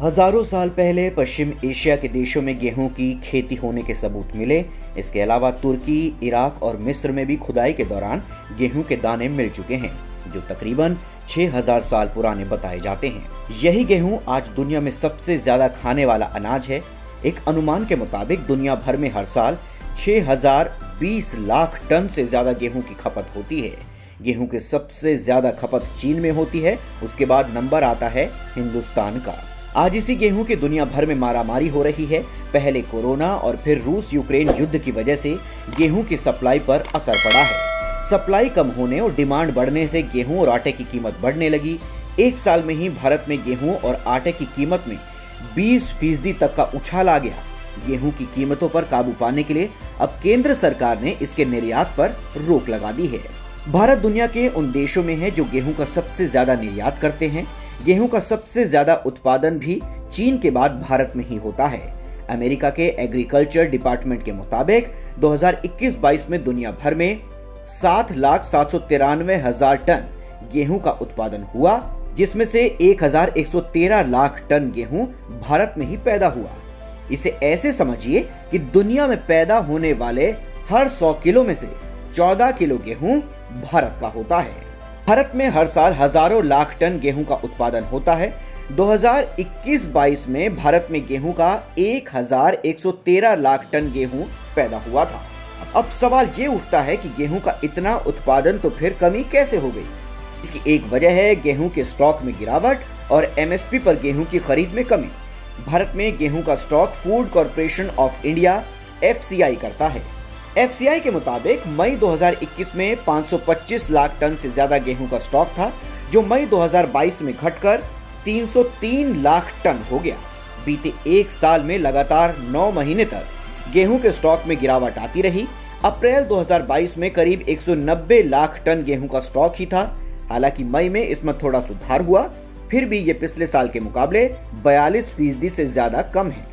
हजारों साल पहले पश्चिम एशिया के देशों में गेहूं की खेती होने के सबूत मिले। इसके अलावा तुर्की, इराक और मिस्र में भी खुदाई के दौरान गेहूं के दाने मिल चुके हैं, जो तकरीबन 6000 साल पुराने बताए जाते हैं। यही गेहूं आज दुनिया में सबसे ज्यादा खाने वाला अनाज है। एक अनुमान के मुताबिक दुनिया भर में हर साल 6020 लाख टन से ज्यादा गेहूं की खपत होती है। गेहूं की सबसे ज्यादा खपत चीन में होती है, उसके बाद नंबर आता है हिंदुस्तान का। आज इसी गेहूं की दुनिया भर में मारामारी हो रही है। पहले कोरोना और फिर रूस यूक्रेन युद्ध की वजह से गेहूं की सप्लाई पर असर पड़ा है। सप्लाई कम होने और डिमांड बढ़ने से गेहूं और आटे की कीमत बढ़ने लगी। एक साल में ही भारत में गेहूं और आटे की कीमत में 20% तक का उछाल आ गया। गेहूं की कीमतों पर काबू पाने के लिए अब केंद्र सरकार ने इसके निर्यात पर रोक लगा दी है। भारत दुनिया के उन देशों में है जो गेहूं का सबसे ज्यादा निर्यात करते हैं। गेहूं का सबसे ज्यादा उत्पादन भी चीन के बाद भारत में ही होता है। अमेरिका के एग्रीकल्चर डिपार्टमेंट के मुताबिक 2021-22 में दुनिया भर में 7,793,000 टन गेहूं का उत्पादन हुआ, जिसमें से 1,113 लाख टन गेहूं भारत में ही पैदा हुआ। इसे ऐसे समझिए कि दुनिया में पैदा होने वाले हर 100 किलो में से 14 किलो गेहूं भारत का होता है। भारत में हर साल हजारों लाख टन गेहूं का उत्पादन होता है। 2021-22 में भारत में गेहूं का 1,113 लाख टन गेहूं पैदा हुआ था। अब सवाल ये उठता है कि गेहूं का इतना उत्पादन तो फिर कमी कैसे हो गई। इसकी एक वजह है गेहूं के स्टॉक में गिरावट और एमएसपी पर गेहूं की खरीद में कमी। भारत में गेहूं का stock food corporation of India FCI करता है। FCI के मुताबिक मई 2021 में 525 लाख टन से ज्यादा गेहूं का स्टॉक था, जो मई 2022 में घटकर 303 लाख टन हो गया। बीते एक साल में लगातार 9 महीने तक गेहूं के स्टॉक में गिरावट आती रही। अप्रैल 2022 में करीब 190 लाख टन गेहूं का स्टॉक ही था। हालांकि मई में इसमें थोड़ा सुधार हुआ, फिर भी ये पिछले साल के मुकाबले 42% से ज्यादा कम है।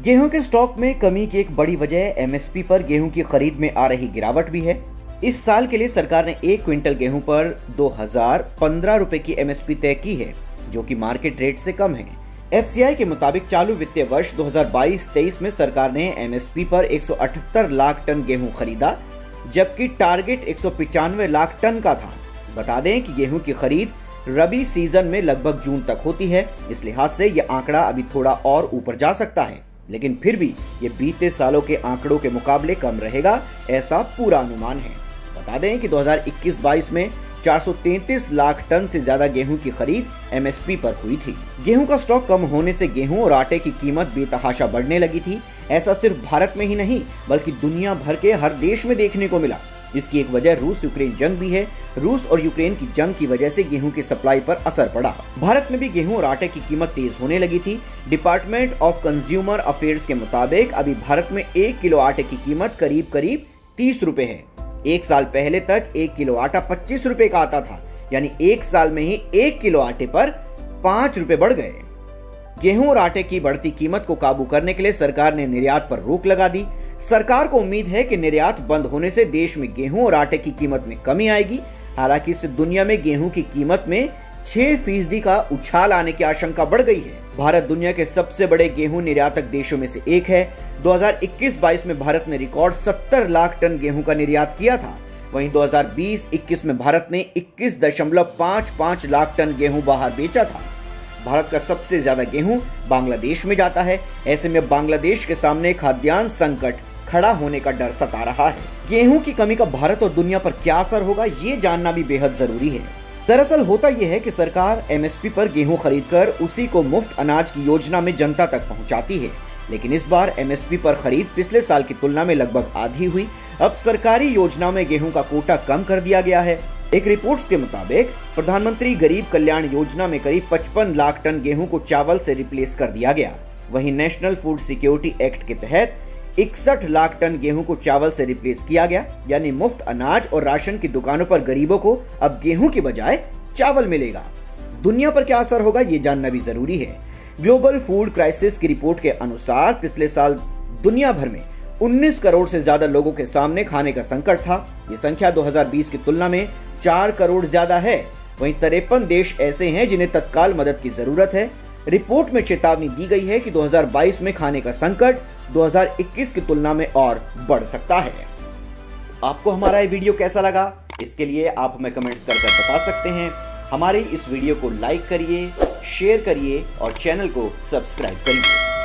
गेहूं के स्टॉक में कमी की एक बड़ी वजह एमएसपी पर गेहूं की खरीद में आ रही गिरावट भी है। इस साल के लिए सरकार ने 1 क्विंटल गेहूं पर 2015 रुपए की एमएसपी तय की है, जो कि मार्केट रेट से कम है। FCI के मुताबिक चालू वित्तीय वर्ष 2022-23 में सरकार ने एमएसपी पर 178 लाख टन गेहूं खरीदा, जबकि टारगेट 195 लाख टन का था। बता दें कि गेहूं की खरीद रबी सीजन में लगभग जून तक होती है। इस लिहाज से यह आंकड़ा अभी थोड़ा और ऊपर जा सकता है, लेकिन फिर भी ये बीते सालों के आंकड़ों के मुकाबले कम रहेगा, ऐसा पूरा अनुमान है। बता दें कि 2021-22 में 433 लाख टन से ज्यादा गेहूं की खरीद एमएसपी पर हुई थी। गेहूं का स्टॉक कम होने से गेहूं और आटे की कीमत बेतहाशा बढ़ने लगी थी। ऐसा सिर्फ भारत में ही नहीं, बल्कि दुनिया भर के हर देश में देखने को मिला। इसकी एक वजह रूस यूक्रेन जंग भी है। रूस और यूक्रेन की जंग की वजह से गेहूं की सप्लाई पर असर पड़ा। भारत में भी गेहूं और आटे की कीमत तेज होने लगी थी। डिपार्टमेंट ऑफ कंज्यूमर अफेयर्स के मुताबिक अभी भारत में 1 किलो आटे की कीमत करीब 30 रुपए है। एक साल पहले तक 1 किलो आटा 25 रुपए का आता था, यानी एक साल में ही 1 किलो आटे पर 5 रुपए बढ़ गए। गेहूं और आटे की बढ़ती कीमत को काबू करने के लिए सरकार ने निर्यात पर रोक लगा दी। सरकार को उम्मीद है कि निर्यात बंद होने से देश में गेहूं और आटे की कीमत में कमी आएगी। हालांकि इससे दुनिया में गेहूं की कीमत में 6% का उछाल आने की आशंका बढ़ गई है। भारत दुनिया के सबसे बड़े गेहूं निर्यातक देशों में से एक है। 2021-22 में भारत ने रिकॉर्ड 70 लाख टन गेहूं का निर्यात किया था। वहीं 2020-21 में भारत ने 21.55 लाख टन गेहूं बाहर बेचा था। भारत का सबसे ज्यादा गेहूं बांग्लादेश में जाता है। ऐसे में बांग्लादेश के सामने खाद्यान्न संकट खड़ा होने का डर सता रहा है। गेहूं की कमी का भारत और दुनिया पर क्या असर होगा, ये जानना भी बेहद जरूरी है। दरअसल होता यह है कि सरकार एमएसपी पर गेहूं खरीदकर उसी को मुफ्त अनाज की योजना में जनता तक पहुंचाती है, लेकिन इस बार एमएसपी पर खरीद पिछले साल की तुलना में लगभग आधी हुई। अब सरकारी योजना में गेहूं का कोटा कम कर दिया गया है। एक रिपोर्ट्स के मुताबिक प्रधानमंत्री गरीब कल्याण योजना में करीब 55 लाख टन गेहूं को चावल से रिप्लेस कर दिया गया। वहीं नेशनल फूड सिक्योरिटी एक्ट के तहत 61 लाख टन गेहूं को चावल से रिप्लेस किया गया, यानी मुफ्त अनाज और राशन की दुकानों पर गरीबों को अब गेहूं की बजाय चावल मिलेगा। दुनिया पर क्या असर होगा, ये जानना भी जरूरी है। ग्लोबल फूड क्राइसिस की रिपोर्ट के अनुसार पिछले साल दुनिया भर में 19 करोड़ से ज्यादा लोगों के सामने खाने का संकट था। ये संख्या 2020 की तुलना में 4 करोड़ ज्यादा है। वहीं 53 देश ऐसे हैं जिन्हें तत्काल मदद की जरूरत है। रिपोर्ट में चेतावनी दी गई है कि 2022 में खाने का संकट 2021 की तुलना में और बढ़ सकता है। आपको हमारा ये वीडियो कैसा लगा, इसके लिए आप हमें कमेंट्स कर बता सकते हैं। हमारे इस वीडियो को लाइक करिए, शेयर करिए और चैनल को सब्सक्राइब करिए।